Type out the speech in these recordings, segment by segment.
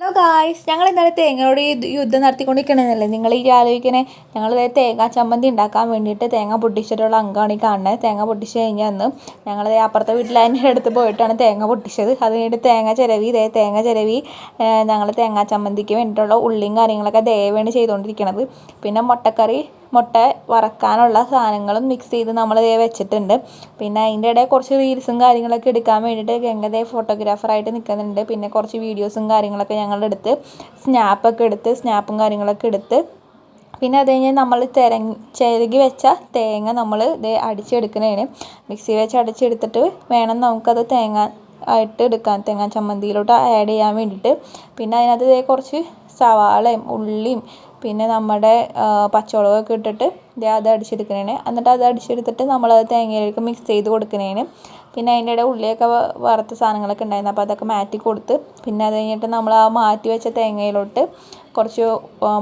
Hello guys, ഞങ്ങൾ ഇന്നലെ തേങ്ങയോട് യുദ്ധം നടത്തിക്കൊണ്ടിരിക്കണമെന്നല്ലേ നിങ്ങൾ ഈ ആലോചിക്കണേ. ഞങ്ങൾ തേങ്ങാ ചമ്മന്തി ഉണ്ടാക്കാൻ വേണ്ടിയിട്ട് തേങ്ങ പൊട്ടിച്ചിട്ടുള്ള അങ്കമാണ് ഈ കാണുന്നത്. തേങ്ങ പൊട്ടിച്ച് കഴിഞ്ഞാൽ അന്ന് ഞങ്ങൾ അപ്പുറത്തെ വീട്ടിൽ അതിൻ്റെ അടുത്ത് പോയിട്ടാണ് തേങ്ങ പൊട്ടിച്ചത്. അത് കഴിഞ്ഞിട്ട് തേങ്ങ ചിരവി ഞങ്ങൾ തേങ്ങാ ചമ്മന്തിക്ക് വേണ്ടിയിട്ടുള്ള ഉള്ളിയും കാര്യങ്ങളൊക്കെ ദയവാണ് ചെയ്തുകൊണ്ടിരിക്കുന്നത്. പിന്നെ മുട്ട വറക്കാനുള്ള സാധനങ്ങളും മിക്സ് ചെയ്ത് നമ്മൾ വെച്ചിട്ടുണ്ട്. പിന്നെ അതിൻ്റെ ഇടയിൽ കുറച്ച് റീൽസും കാര്യങ്ങളൊക്കെ എടുക്കാൻ വേണ്ടിയിട്ട് ഗംഗ ഫോട്ടോഗ്രാഫറായിട്ട് നിൽക്കുന്നുണ്ട്. പിന്നെ കുറച്ച് വീഡിയോസും കാര്യങ്ങളൊക്കെ ഞങ്ങളെടുത്ത് സ്നാപ്പും കാര്യങ്ങളൊക്കെ എടുത്ത് പിന്നെ അത് കഴിഞ്ഞ് നമ്മൾ ചിരകി വെച്ച തേങ്ങ നമ്മൾ അടിച്ചെടുക്കുന്നതാണ്. മിക്സി വെച്ച് അടിച്ചെടുത്തിട്ട് വേണം നമുക്കത് തേങ്ങാ ചമ്മന്തിയിലോട്ട് ആഡ് ചെയ്യാൻ വേണ്ടിയിട്ട്. പിന്നെ അതിനകത്ത് കുറച്ച് സവാളയും ഉള്ളിയും പിന്നെ നമ്മുടെ പച്ചമുളകൊക്കെ ഇട്ടിട്ട് അത് അടിച്ചെടുക്കുന്നതാണ്. എന്നിട്ട് അത് അടിച്ചെടുത്തിട്ട് നമ്മളത് തേങ്ങയിലേക്ക് മിക്സ് ചെയ്ത് കൊടുക്കുന്നതാണ്. പിന്നെ അതിൻ്റെ ഇടയിൽ ഉള്ളിയൊക്കെ വറുത്ത സാധനങ്ങളൊക്കെ ഉണ്ടായിരുന്നു, അപ്പോൾ അതൊക്കെ മാറ്റി കൊടുത്ത് പിന്നെ അത് കഴിഞ്ഞിട്ട് നമ്മൾ ആ മാറ്റി വെച്ച തേങ്ങയിലോട്ട് കുറച്ച്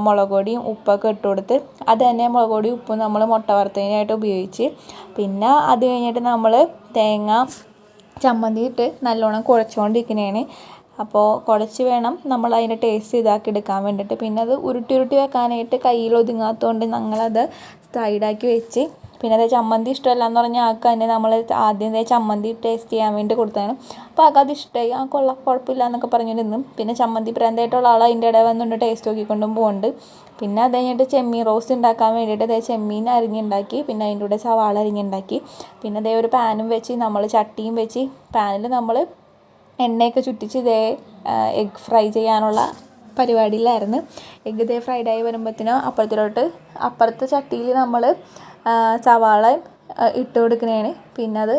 മുളക് പൊടിയും ഉപ്പൊക്കെ ഇട്ട് കൊടുത്ത് അത് തന്നെ മുളക് പൊടിയും ഉപ്പും നമ്മൾ മുട്ട വറുത്തതിനായിട്ട് ഉപയോഗിച്ച് പിന്നെ അത് കഴിഞ്ഞിട്ട് നമ്മൾ തേങ്ങ ചമ്മന്തി ഇട്ട് നല്ലോണം കുഴച്ചുകൊണ്ടിരിക്കുന്നതാണ്. അപ്പോൾ കുഴച്ച് വേണം നമ്മൾ അതിൻ്റെ ടേസ്റ്റ് ഇതാക്കി എടുക്കാൻ വേണ്ടിയിട്ട്. പിന്നെ അത് ഉരുട്ടി വെക്കാനായിട്ട് കയ്യിൽ ഒതുങ്ങാത്തതുകൊണ്ട് ഞങ്ങളത് സൈഡാക്കി വെച്ച് പിന്നെ അത് ചമ്മന്തി ഇഷ്ടമല്ല എന്ന് പറഞ്ഞാൽ ആൾക്ക് തന്നെ നമ്മൾ ആദ്യം ചമ്മന്തി ടേസ്റ്റ് ചെയ്യാൻ വേണ്ടി കൊടുത്തതാണ്. അപ്പോൾ ആൾക്ക് അത് ഇഷ്ടമായി, കൊള്ളാം കുഴപ്പമില്ല എന്നൊക്കെ പറഞ്ഞിരുന്നു. പിന്നെ ചമ്മന്തി പ്രാന്തായിട്ടുള്ള ആൾ അതിൻ്റെ ഇടയിൽ വന്നുകൊണ്ട് ടേസ്റ്റ് നോക്കിക്കൊണ്ടും പോകുന്നുണ്ട്. പിന്നെ അത് കഴിഞ്ഞിട്ട് ചെമ്മീൻ റോസ്റ്റ് ഉണ്ടാക്കാൻ വേണ്ടിയിട്ട് ചെമ്മീൻ അരിഞ്ഞുണ്ടാക്കി. പിന്നെ അതിൻ്റെ കൂടെ സവാള അരിഞ്ഞുണ്ടാക്കി. പിന്നെ ഒരു പാനും വെച്ച് നമ്മൾ ചട്ടിയും വെച്ച് പാനിൽ നമ്മൾ എണ്ണയൊക്കെ ചുറ്റിച്ച് എഗ് ഫ്രൈ ചെയ്യാനുള്ള പരിപാടിയിലായിരുന്നു. എഗ് ഫ്രൈഡായി വരുമ്പോഴത്തേനും അപ്പുറത്തെ ചട്ടിയിൽ നമ്മൾ സവാള ഇട്ട് കൊടുക്കുന്നതാണ്. പിന്നെ അത്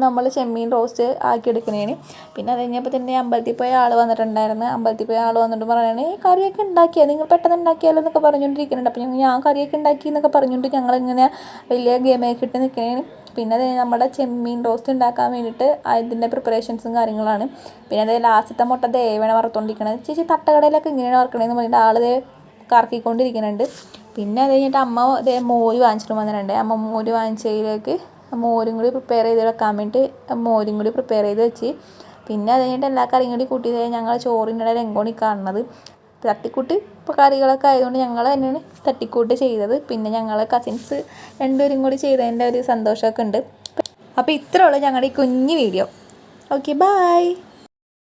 നമ്മൾ ചെമ്മീൻ റോസ്റ്റ് ആക്കി എടുക്കുന്നതാണ്. പിന്നെ അത് കഴിഞ്ഞപ്പോൾ തന്നെ അമ്പലത്തിൽ പോയ ആൾ വന്നിട്ടുണ്ടായിരുന്നു. അമ്പലത്തിൽ പോയ ആൾ വന്നിട്ട് പറയുകയാണ്, കറിയൊക്കെ ഉണ്ടാക്കിയാൽ നിങ്ങൾ പെട്ടെന്ന് ഉണ്ടാക്കിയാലോ എന്നൊക്കെ പറഞ്ഞുകൊണ്ടിരിക്കുന്നുണ്ട്. അപ്പോൾ ഞാൻ കറിയൊക്കെ ഉണ്ടാക്കി എന്നൊക്കെ പറഞ്ഞുകൊണ്ട് ഞങ്ങളിങ്ങനെ വലിയ ഗെയിമൊക്കെ ഇട്ട് നിൽക്കുന്നതാണ്. പിന്നെ നമ്മുടെ ചെമ്മീൻ റോസ്റ്റ് ഉണ്ടാക്കാൻ വേണ്ടിയിട്ട് അതിൻ്റെ പ്രിപ്പറേഷൻസും കാര്യങ്ങളാണ്. പിന്നെ അത് ലാസ്റ്റത്തെ മുട്ട വേണം വറുത്തുകൊണ്ടിരിക്കണത്. ചേച്ചി തട്ടുകടയിലൊക്കെ ഇങ്ങനെയാണ് വറുക്കണതെന്ന് പറഞ്ഞിട്ട് ആൾ കറക്കിക്കൊണ്ടിരിക്കുന്നുണ്ട്. പിന്നെ അത് കഴിഞ്ഞിട്ട് അമ്മ മോര് വാങ്ങിച്ചിട്ട് വന്നിട്ടുണ്ട്. അമ്മ മോര് വാങ്ങിച്ചതിലേക്ക് മോരും കൂടി പ്രിപ്പയർ ചെയ്ത് വെക്കാൻ വേണ്ടി മോരും കൂടി പ്രിപ്പയർ ചെയ്ത് വെച്ച് പിന്നെ അത് കഴിഞ്ഞിട്ട് എല്ലാ കറിയും കൂടി കൂട്ടി ഞങ്ങൾ ചോറിൻ്റെ രംഗോണി കാണുന്നത്. തട്ടിക്കൂട്ട് ഇപ്പോൾ കറികളൊക്കെ ആയതുകൊണ്ട് ഞങ്ങൾ തന്നെയാണ് തട്ടിക്കൂട്ട് ചെയ്തത്. പിന്നെ ഞങ്ങൾ കസിൻസ് രണ്ടുപേരും കൂടി ചെയ്തതിൻ്റെ ഒരു സന്തോഷമൊക്കെ ഉണ്ട്. അപ്പോൾ ഇത്രയേ ഉള്ളൂ ഞങ്ങളുടെ ഈ കുഞ്ഞു വീഡിയോ. Okay, by.